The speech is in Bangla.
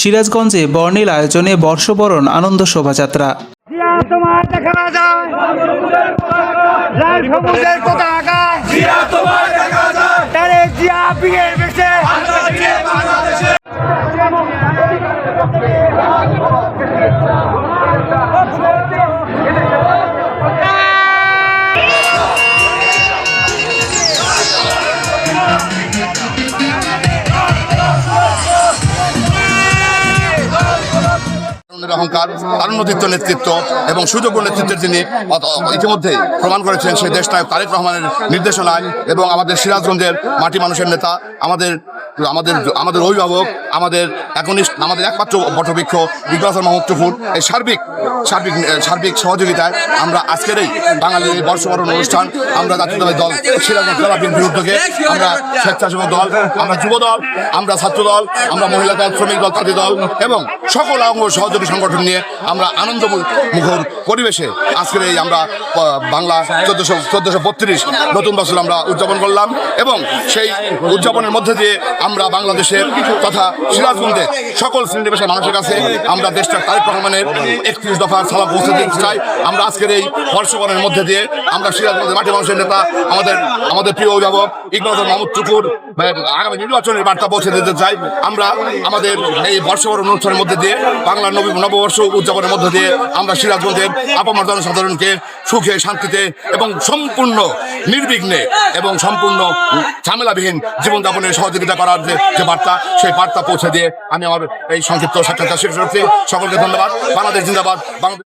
সিরাজগঞ্জে বর্ণিল আয়োজনে বর্ষবরণ আনন্দ শোভাযাত্রা। অহংকার, তারুণ্যদীপ্ত নেতৃত্ব এবং সুযোগ্য নেতৃত্বের যিনি ইতিমধ্যে প্রমাণ করেছেন সেই দেশনায়ক তারেক রহমানের নির্দেশনায় এবং আমাদের সিরাজগঞ্জের মাটি মানুষের নেতা, আমাদের আমাদের আমাদের অভিভাবক, আমাদের একমাত্র বটবৃক্ষ ইকবাল হাসান মাহমুদ টুকুর এই সার্বিক সহযোগিতায় আমরা আজকের এই বাঙালির এই বর্ষবরণ অনুষ্ঠান আমরা জাতীয়তাবাদী দল সিরাজগঞ্জ জেলা বিএনপির উদ্যোগে আমরা স্বেচ্ছাসেবক দল, আমরা যুব দল, আমরা ছাত্র দল, আমরা মহিলা দল, শ্রমিক দল, তাঁতি দল এবং সকল অঙ্গ সহযোগী সংগঠন নিয়ে আমরা আনন্দমুখর পরিবেশে আজকের এই আমরা বাংলা 1432 নতুন বছর আমরা উদযাপন করলাম এবং সেই উদযাপনের মধ্যে দিয়ে আমরা বাংলাদেশের তথা সিরাজগঞ্জে সকল শ্রেণী পেশার মানুষের কাছে আমরা দেশটার তারেক রহমানের 31 দফার সালাম পৌঁছে দিতে চাই। আমরা আজকের এই বর্ষবরণের মধ্যে দিয়ে আমরা সিরাজগঞ্জের মাটি মানুষের নেতা আমাদের প্রিয় অভিভাবক ইকবাল হাসান মাহমুদ টুকুর আগামী নির্বাচনের বার্তা পৌঁছে দিতে চাই। আমরা আমাদের এই বর্ষবরণ অনুষ্ঠানের মধ্যে দিয়ে বাংলার নববর্ষ উদযাপনের মধ্যে দিয়ে আমরা সিরাজগঞ্জের আপামর জনসাধারণকে সুখে শান্তিতে এবং সম্পূর্ণ নির্বিঘ্নে এবং সম্পূর্ণ ঝামেলাবিহীন জীবনযাপনের সহযোগিতা করার যে বার্তা, সেই বার্তা পৌঁছে দিয়ে আমি আমার এই সংক্ষিপ্ত সাক্ষাৎকার শেষ করছি। সকলকে ধন্যবাদ। বাংলাদেশ জিন্দাবাদ। বাংলাদেশ।